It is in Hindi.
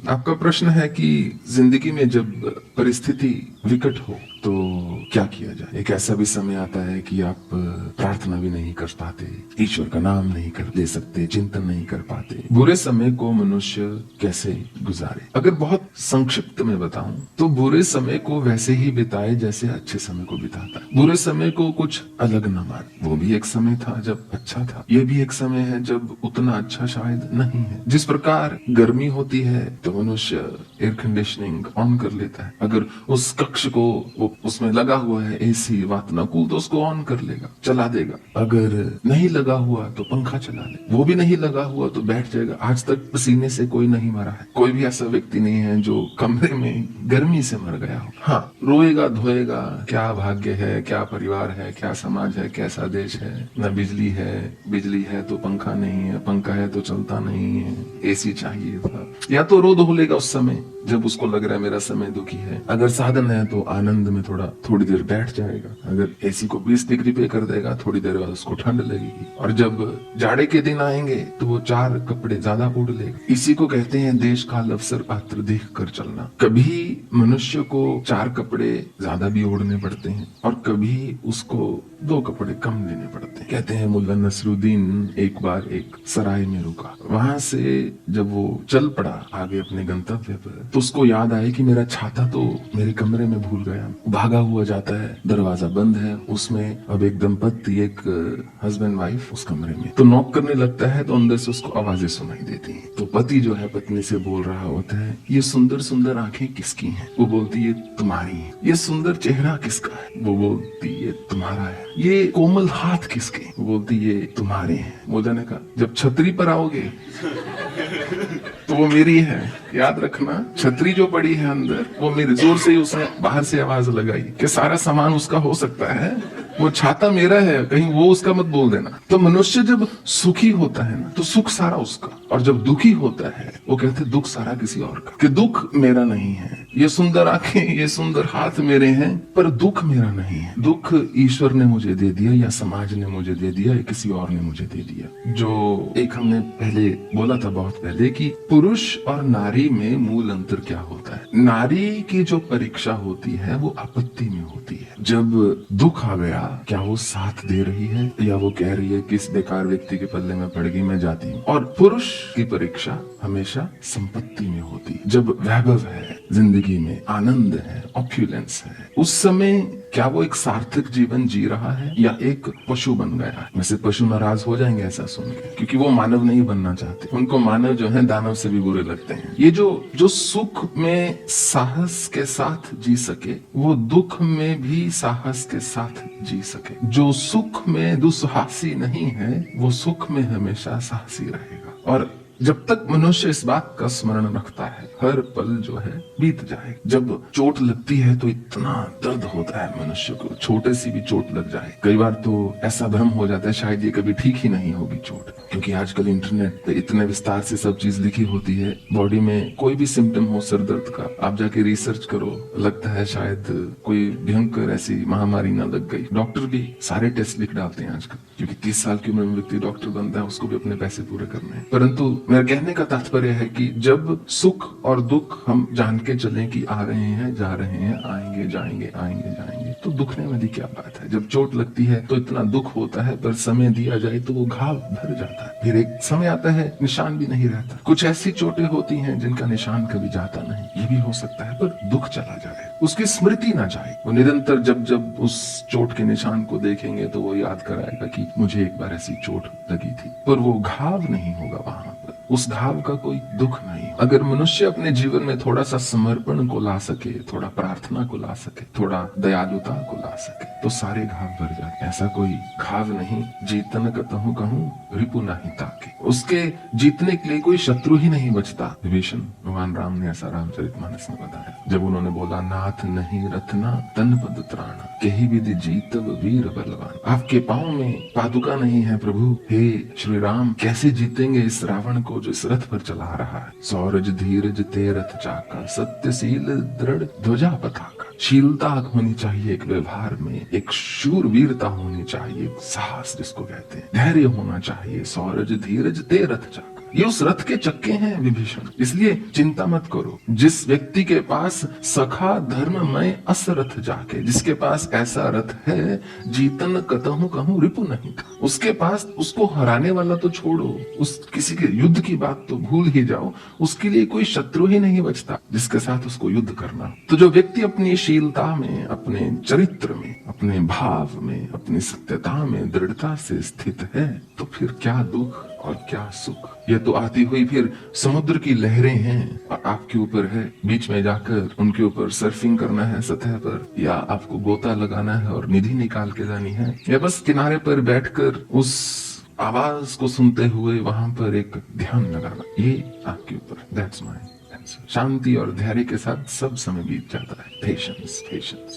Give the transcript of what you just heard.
आपका प्रश्न है कि जिंदगी में जब परिस्थिति विकट हो तो क्या किया जाए। एक ऐसा भी समय आता है कि आप प्रार्थना भी नहीं कर पाते, ईश्वर का नाम नहीं कर ले सकते, चिंतन नहीं कर पाते। बुरे समय को मनुष्य कैसे गुजारे? अगर बहुत संक्षिप्त में बताऊं तो बुरे समय को वैसे ही बिताए जैसे अच्छे समय को बिताता है। बुरे समय को कुछ अलग न माने। वो भी एक समय था जब अच्छा था, ये भी एक समय है जब उतना अच्छा शायद नहीं है। जिस प्रकार गर्मी होती है तो मनुष्य एयर कंडीशनिंग ऑन कर लेता है। अगर उस कक्ष को उसमें लगा हुआ है एसी वातानुकूल तो उसको ऑन कर लेगा, चला देगा। अगर नहीं लगा हुआ तो पंखा चला ले, वो भी नहीं लगा हुआ तो बैठ जाएगा। आज तक पसीने से कोई नहीं मरा है, कोई भी ऐसा व्यक्ति नहीं है जो कमरे में गर्मी से मर गया हो। हाँ, रोएगा धोएगा, क्या भाग्य है, क्या परिवार है, क्या समाज है, कैसा देश है। न बिजली है, बिजली है तो पंखा नहीं है, पंखा है तो चलता नहीं है, एसी चाहिए था। या तो रो धो लेगा उस समय जब उसको लग रहा है मेरा समय दुखी है। अगर साधन है तो आनंद में थोड़ी देर बैठ जाएगा। अगर एसी को 20 डिग्री पे कर देगा, थोड़ी देर बाद उसको ठंड लगेगी। और जब जाड़े के दिन आएंगे तो वो 4 कपड़े ज्यादा ओढ़ लेगा। इसी को कहते हैं देश काल अवसर पात्र देख कर चलना। कभी मनुष्य को 4 कपड़े ज्यादा भी ओढ़ने पड़ते हैं और कभी उसको 2 कपड़े कम लेने पड़ते हैं। कहते हैं मुल्ला नसरुद्दीन एक बार एक सराय में रुका। वहां से जब वो चल पड़ा आगे अपने गंतव्य पर तो उसको याद आया कि मेरा छाता तो मेरे कमरे में भूल गया। भागा हुआ जाता है, दरवाजा बंद है, उसमें अब एक दंपत्ति, एक हस्बैंड वाइफ उस कमरे में। तो नॉक करने लगता है तो अंदर से उसको आवाजें सुनाई देती हैं। तो पति जो है पत्नी से बोल रहा होता है, ये सुंदर सुंदर आंखें किसकी हैं? वो बोलती है तुम्हारी हैं। ये सुंदर चेहरा किसका है? वो बोलती है तुम्हारा है। ये कोमल हाथ किसके? वो बोलती ये तुम्हारे हैं। मोजा ने कहा जब छतरी पर आओगे तो वो मेरी है। याद रखना, छतरी जो पड़ी है अंदर वो मेरी। जोर से ही उसने बाहर से आवाज लगाई कि सारा सामान उसका हो सकता है, वो छाता मेरा है, कहीं वो उसका मत बोल देना। तो मनुष्य जब सुखी होता है ना तो सुख सारा उसका, और जब दुखी होता है वो कहते दुख सारा किसी और का। कि दुख मेरा नहीं है, ये सुंदर आंखें, ये सुंदर हाथ मेरे हैं, पर दुख मेरा नहीं है। दुख ईश्वर ने मुझे दे दिया, या समाज ने मुझे दे दिया, या किसी और ने मुझे दे दिया। जो एक हमने पहले बोला था बहुत पहले कि पुरुष और नारी में मूल अंतर क्या होता है। नारी की जो परीक्षा होती है वो आपत्ति में होती है। जब दुख आ गया, क्या वो साथ दे रही है या वो कह रही है किस बेकार व्यक्ति के पल्ले में पड़ गई, मैं जाती हूँ। और पुरुष की परीक्षा हमेशा संपत्ति में होती है। जब वैभव है जिंदगी में, आनंद है, ऑप्युलेंस है, उस समय क्या वो एक सार्थक जीवन जी रहा है या एक पशु बन गया है। वैसे पशु नाराज हो जाएंगे ऐसा सुन के, क्योंकि वो मानव नहीं बनना चाहते। उनको मानव जो है दानव से भी बुरे लगते हैं। ये जो सुख में साहस के साथ जी सके वो दुख में भी साहस के साथ जी सके। जो सुख में दुस्साहसी नहीं है वो सुख में हमेशा साहसी रहेगा। और जब तक मनुष्य इस बात का स्मरण रखता है हर पल जो है बीत जाए। जब चोट लगती है तो इतना दर्द होता है मनुष्य को, छोटे सी भी चोट लग जाए। कई बार तो ऐसा भ्रम हो जाता है शायद ये कभी ठीक ही नहीं होगी चोट, क्योंकि आजकल इंटरनेट पे इतने विस्तार से सब चीज लिखी होती है। बॉडी में कोई भी सिम्टम हो सर दर्द का, आप जाके रिसर्च करो, लगता है शायद कोई भयंकर ऐसी महामारी ना लग गई। डॉक्टर भी सारे टेस्ट लिख डालते हैं आजकल, क्योंकि 30 साल की उम्र में व्यक्ति डॉक्टर बनता है, उसको भी अपने पैसे पूरे करने हैं। परंतु मेरा कहने का तात्पर्य है कि जब सुख और दुख हम जान के चलें कि आ रहे हैं, जा रहे हैं, आएंगे जाएंगे, आएंगे जाएंगे, तो दुखने वाली क्या बात है। जब चोट लगती है तो इतना दुख होता है, पर समय दिया जाए तो वो घाव भर जाता है। फिर एक समय आता है निशान भी नहीं रहता। कुछ ऐसी चोटें होती हैं जिनका निशान कभी जाता नहीं। ये भी हो सकता है पर दुख चला जाए, उसकी स्मृति ना जाए। वो निरंतर जब जब उस चोट के निशान को देखेंगे तो वो याद कराएगा कि मुझे एक बार ऐसी चोट लगी थी, पर वो घाव नहीं होगा वहां पर, उस घाव का कोई दुख नहीं। अगर मनुष्य अपने जीवन में थोड़ा सा समर्पण को ला सके, थोड़ा प्रार्थना को ला सके, थोड़ा दयालुता को ला सके, तो सारे घाव भर जाते। ऐसा कोई घाव नहीं जीतन कतहु कहूं रिपु नहीं ताके, उसके जीतने के लिए कोई शत्रु ही नहीं बचता। विभीषण भगवान राम ने ऐसा रामचरितमानस में बताया, जब उन्होंने बोला नाथ नहीं रत्ना तन पद त्राणा केहि विधि जीतव वीर बलवान। आपके पांव में पादुका नहीं है प्रभु, हे श्री राम कैसे जीतेंगे इस रावण को जो इस रथ पर चला रहा है। सौरज धीरज ते रथ चाका सत्यशील दृढ़ ध्वजा पताका। शीलता होनी चाहिए एक व्यवहार में, एक शूरवीरता होनी चाहिए, साहस जिसको कहते हैं, धैर्य होना चाहिए। सौरज धीरज ते रथ चाका, ये उस रथ के चक्के हैं विभीषण, इसलिए चिंता मत करो। जिस व्यक्ति के पास सखा धर्ममय अस रथ जाके, जिसके पास ऐसा रथ है जीतन कतहु कहूं रिपु नहीं था, उसके पास, उसको हराने वाला तो छोड़ो, उस किसी के युद्ध की बात तो भूल ही जाओ, उसके लिए कोई शत्रु ही नहीं बचता जिसके साथ उसको युद्ध करना। तो जो व्यक्ति अपनी शीलता में, अपने चरित्र में, अपने भाव में, अपनी सत्यता में दृढ़ता से स्थित है, तो फिर क्या दुख और क्या सुख। ये तो आती हुई फिर समुद्र की लहरें हैं और आपके ऊपर है बीच में जाकर उनके ऊपर सर्फिंग करना है सतह पर, या आपको गोता लगाना है और निधि निकाल के जानी है, या बस किनारे पर बैठकर उस आवाज को सुनते हुए वहां पर एक ध्यान लगाना, ये आपके ऊपर। That's my answer. शांति और धैर्य के साथ सब समय बीत जाता है। Patience, patience.